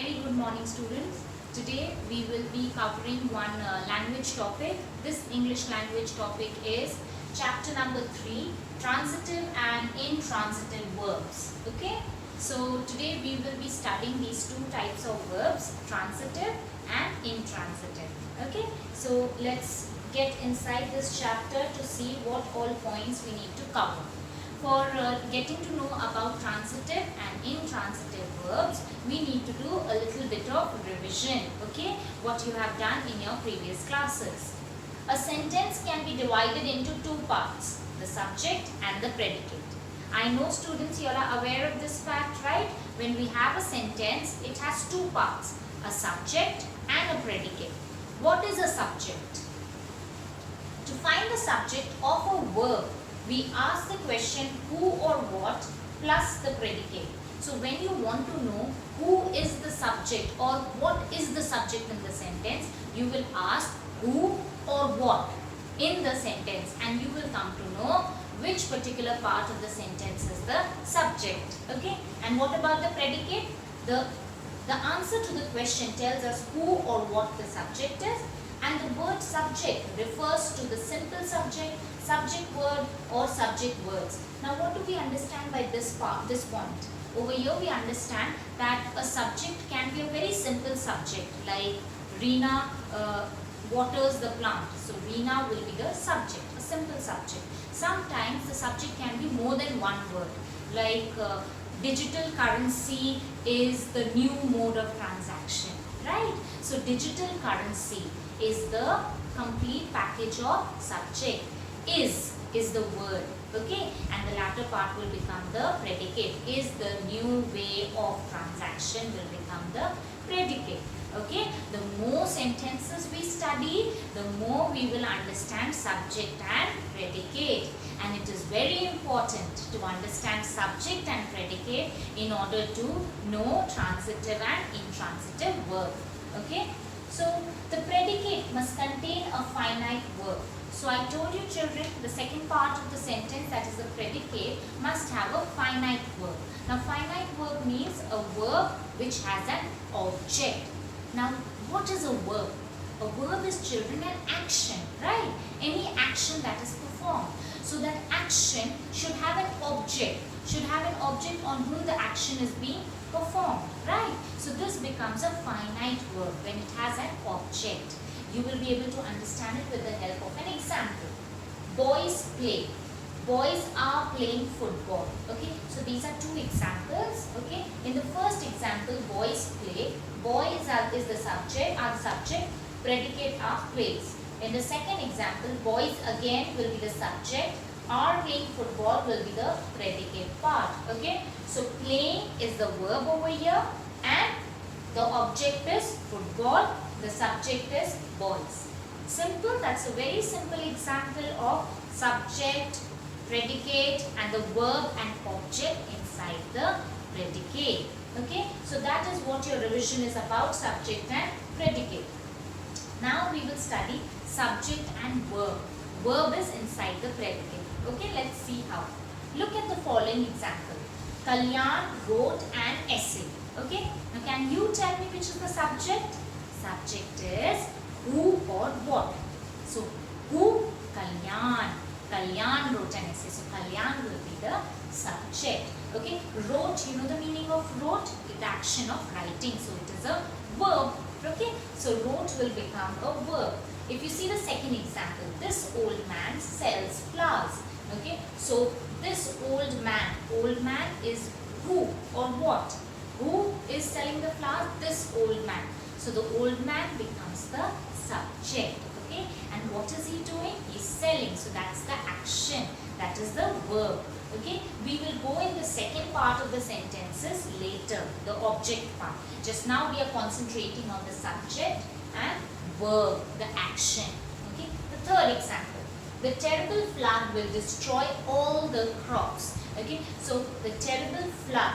Very good morning, students. Today we will be covering one language topic. This English language topic is chapter number 3, transitive and intransitive verbs. Okay, so today we will be studying these two types of verbs, transitive and intransitive. Okay, so let's get inside this chapter to see what all points we need to cover. For getting to know about transitive and intransitive verbs, we need to do a little bit of revision, okay, what you have done in your previous classes. A sentence can be divided into two parts, the subject and the predicate. I know students, you are aware of this fact, right? When we have a sentence, it has two parts, a subject and a predicate. What is a subject? To find the subject of a verb, we ask the question who or what plus the predicate. So when you want to know who is the subject or what is the subject in the sentence, you will ask who or what in the sentence and you will come to know which particular part of the sentence is the subject. Okay? And what about the predicate? The answer to the question tells us who or what the subject is, and the word subject refers to the simple subject, subject word or subject words. Now what do we understand by this point? Over here we understand that a subject can be a very simple subject, like Reena waters the plant. So Reena will be the subject, a simple subject. Sometimes the subject can be more than one word, like digital currency is the new mode of transaction, right? So digital currency is the complete package of subject. Is the word, okay, and the latter part will become the predicate. Is the new way of transaction will become the predicate. Okay, the more sentences we study, the more we will understand subject and predicate, and it is very important to understand subject and predicate in order to know transitive and intransitive verb. Okay, so the predicate must contain a finite verb. So I told you children, the second part of the sentence, that is the predicate, must have a finite verb. Now finite verb means a verb which has an object. Now what is a verb? A verb is children an action, right? Any action that is performed. So that action should have an object, on whom the action is being performed, right? So this becomes a finite verb when it has an object. You will be able to understand it with the help of an example. Boys play. Boys are playing football. Okay, so these are two examples. Okay, in the first example, boys play. Boys is the subject, predicate are plays. In the second example, boys again will be the subject, are playing football will be the predicate part. Okay, so playing is the verb over here and the object is football, the subject is boys. Simple, that's a very simple example of subject, predicate and the verb and object inside the predicate. Okay, so that is what your revision is about, subject and predicate. Now we will study subject and verb. Verb is inside the predicate. Okay, let's see how. Look at the following example. Kalyan wrote an essay. Okay, now can you tell me which is the subject? Subject is who or what. So who? Kalyan. Kalyan wrote an essay. So Kalyan will be the subject. Okay, wrote, you know the meaning of wrote? The action of writing. So it is a verb. Okay, so wrote will become a verb. If you see the second example, this old man sells flowers. Okay, so this old man is who or what? Who is selling the flowers? This old man. So the old man becomes the subject. Okay, and what is he doing? He is selling. So that's the action. That is the verb. Okay, we will go in the second part of the sentences later, the object part. Just now we are concentrating on the subject and verb, the action. Okay, the third example. The terrible flood will destroy all the crops. Okay, so the terrible flood,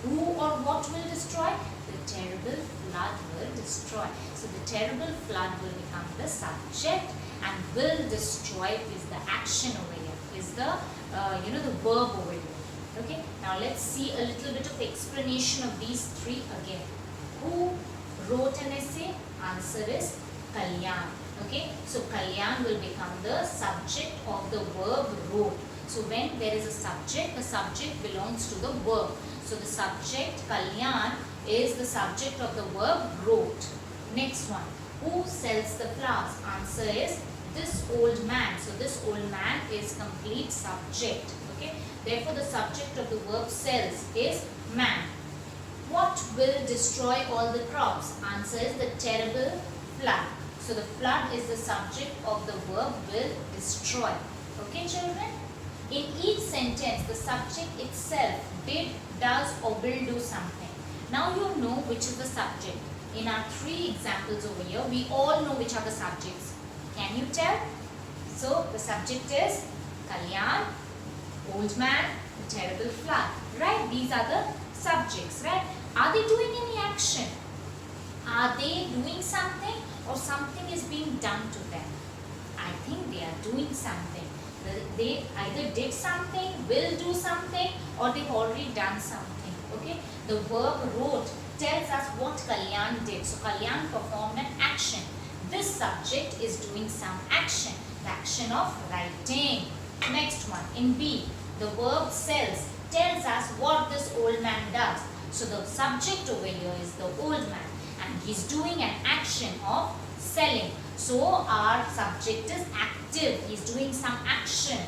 who or what will destroy? The terrible flood will destroy. So the terrible flood will become the subject and will destroy is the action over here, is the the verb over here. Okay, now let's see a little bit of explanation of these three again. Who wrote an essay? Answer is Kalyan. Okay, so Kalyan will become the subject of the verb wrote. So when there is a subject, the subject belongs to the verb. So the subject Kalyan is the subject of the verb wrote. Next one, who sells the flowers? Answer is this old man. So this old man is complete subject. Okay, therefore the subject of the verb sells is man. What will destroy all the crops? Answer is the terrible flood. So the flood is the subject of the verb will destroy. Okay children? In each sentence, the subject itself did, does or will do something. Now you know which is the subject. In our 3 examples over here, we all know which are the subjects. Can you tell? So the subject is Kalyan, old man, the terrible flood. Right? These are the subjects. Right? Are they doing any action? Are they doing something or something is being done to them? I think they are doing something. They either did something, will do something, or they've already done something. Okay? The verb wrote tells us what Kalyan did. So Kalyan performed an action. This subject is doing some action. The action of writing. Next one, in B, the verb sells tells us what this old man does. So the subject over here is the old man and he's doing an action of selling. So our subject is active. He's doing some action.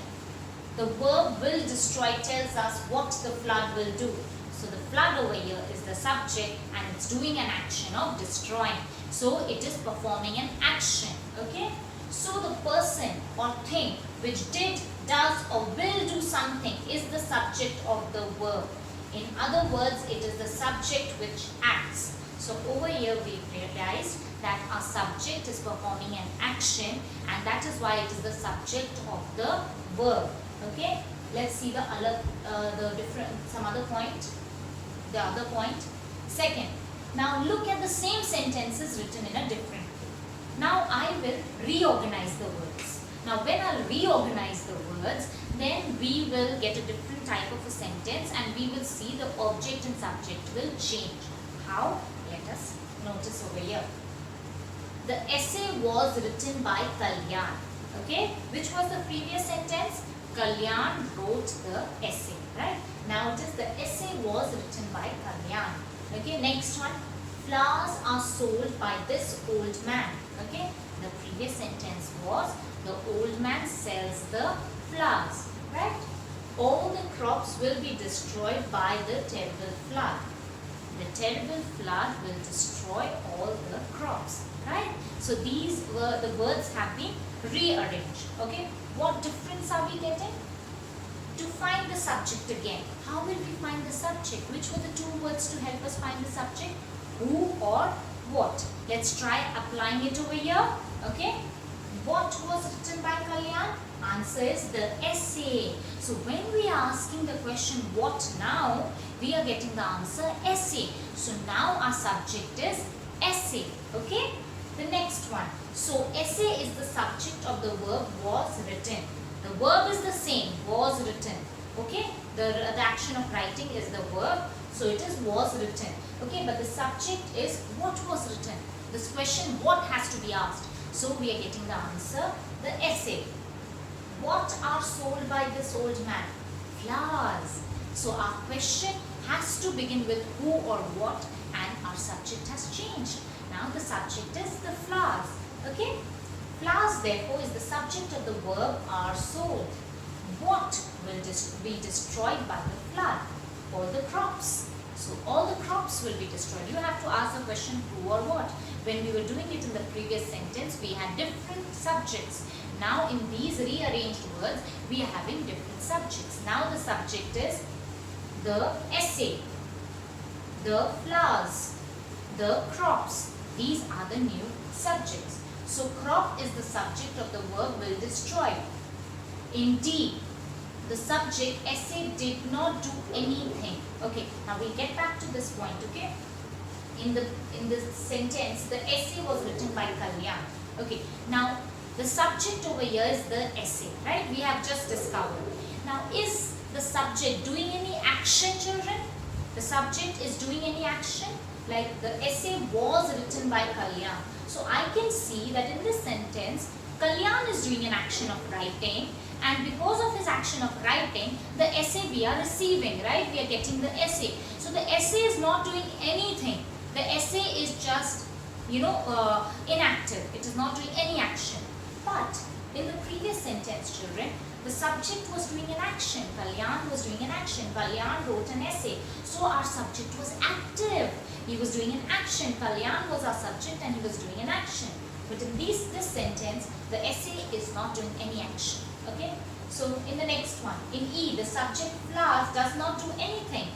The verb will destroy tells us what the flood will do. So the flood over here is the subject and it's doing an action of destroying. So it is performing an action. Okay. So the person or thing which did, does or will do something is the subject of the verb. In other words, it is the subject which acts. So over here we realized that our subject is performing an action and that is why it is the subject of the verb. Okay. Let's see some other point. The other point. Second. Now look at the same sentences written in a different way. Now I will reorganize the words. Now when I reorganize the words, then we will get a different type of a sentence and we will see the object and subject will change. How? Let us notice over here. The essay was written by Kalyan. Okay? Which was the previous sentence? Kalyan wrote the essay. Right? Now it is the essay was written by Kalyan. Okay? Next one. Flowers are sold by this old man. Okay? The previous sentence was the old man sells the flowers. Right? All the crops will be destroyed by the terrible flood. The terrible flood will destroy all the crops. Right? So these were the words have been rearranged. Okay? What difference are we getting? To find the subject again. How will we find the subject? Which were the 2 words to help us find the subject? Who or what? Let's try applying it over here. Okay? What was written by Kalyan? Answer is the essay. So when we are asking the question what now, we are getting the answer essay. So now our subject is essay. Okay? The next one. So essay is the subject of the verb was written. The verb is the same, was written. Okay? The action of writing is the verb. So it is was written. Okay? But the subject is what was written. This question what has to be asked. So we are getting the answer, the essay. What are sold by this old man? Flowers. So our question has to begin with who or what and our subject has changed. Now the subject is the flowers. Okay? Flowers therefore is the subject of the verb are sold. What will be destroyed by the flood? All the crops. So all the crops will be destroyed. You have to ask the question who or what. When we were doing it in the previous sentence, we had different subjects. Now in these rearranged words, we are having different subjects. Now the subject is the essay, the flowers, the crops. These are the new subjects. So crop is the subject of the verb will destroy. Indeed, the subject essay did not do anything. Okay, now we'll get back to this point, okay? In the sentence, the essay was written by Kalyan. Okay, now the subject over here is the essay, right? We have just discovered. Now, is the subject doing any action, children? The subject is doing any action? like the essay was written by Kalyan. So I can see that in this sentence, Kalyan is doing an action of writing, and because of his action of writing, the essay we are receiving, right? We are getting the essay. So the essay is not doing anything. The essay is just, inactive. It is not doing any action. But in the previous sentence, children, the subject was doing an action. Kalyan was doing an action. Kalyan wrote an essay. So our subject was active. He was doing an action. Kalyan was our subject and he was doing an action. But in this sentence, the essay is not doing any action. Okay? So in the next one, in E, the subject flowers does not do anything.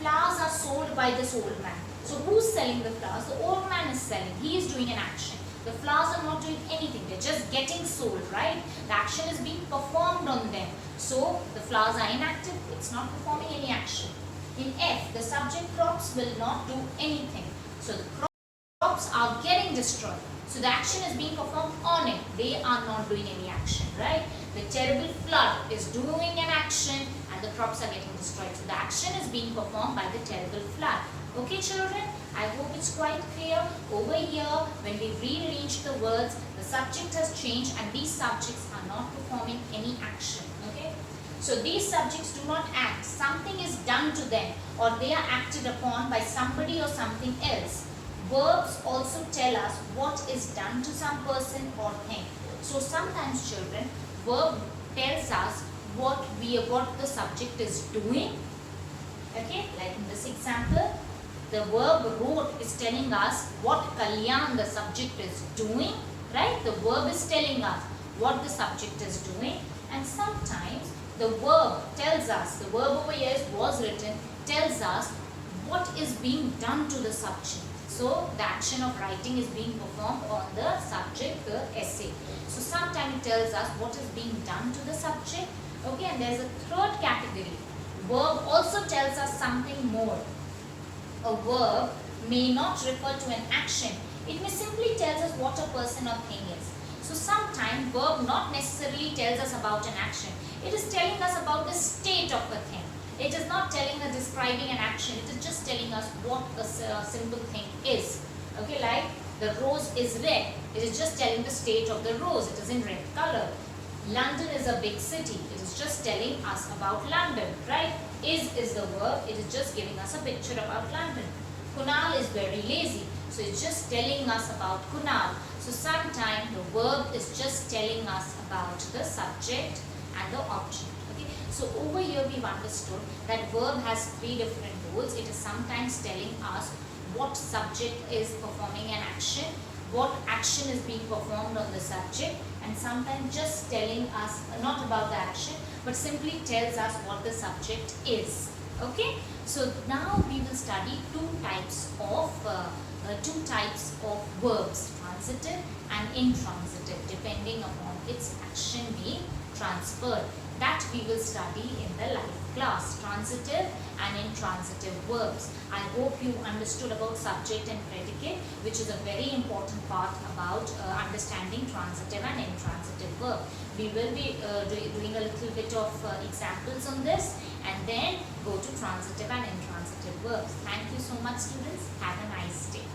Flowers are sold by this old man. So who's selling the flowers? The old man is selling. He is doing an action. The flowers are not doing anything. They're just getting sold, right? The action is being performed on them. So the flowers are inactive. It's not performing any action. In F, the subject crops will not do anything. So the crops are getting destroyed. So the action is being performed on it. They are not doing any action, right? The terrible flood is doing an action and the crops are getting destroyed. So the action is being performed by the terrible flood. Okay, children? I hope it's quite clear. Over here, when we rearrange the words, the subject has changed and these subjects are not performing any action. Okay? So these subjects do not act. Something is done to them or they are acted upon by somebody or something else. Verbs also tell us what is done to some person or thing. So sometimes, children, verb tells us what the subject is doing. Okay, like in this example, the verb wrote is telling us what Kalyan, the subject, is doing. Right? The verb is telling us what the subject is doing. And sometimes the verb tells us, the verb over here was written, tells us what is being done to the subject. So the action of writing is being performed on the subject, the essay. So sometimes it tells us what is being done to the subject. Okay, and there's a third category. Verb also tells us something more. A verb may not refer to an action. It may simply tell us what a person or thing is. So sometimes verb not necessarily tells us about an action. It is telling us about the state of a thing. It is not telling us, describing an action. It is just telling us what a simple thing is. Okay, like the rose is red. It is just telling the state of the rose. It is in red color. London is a big city. It is just telling us about London, right? Is the verb. It is just giving us a picture about London. Kunal is very lazy. So it's just telling us about Kunal. So sometimes the verb is just telling us about the subject and the object. Okay. So over here we've understood that verb has three different roles. It is sometimes telling us what subject is performing an action, what action is being performed on the subject, and sometimes just telling us not about the action but simply tells us what the subject is. Okay, so now we will study two types of verbs, transitive and intransitive, depending upon its action being transferred. That we will study in the live class, transitive and intransitive verbs. I hope you understood about subject and predicate, which is a very important part about understanding transitive and intransitive verb. We will be doing a little bit of examples on this and then go to transitive and intransitive verbs. Thank you so much, students. Have a nice day.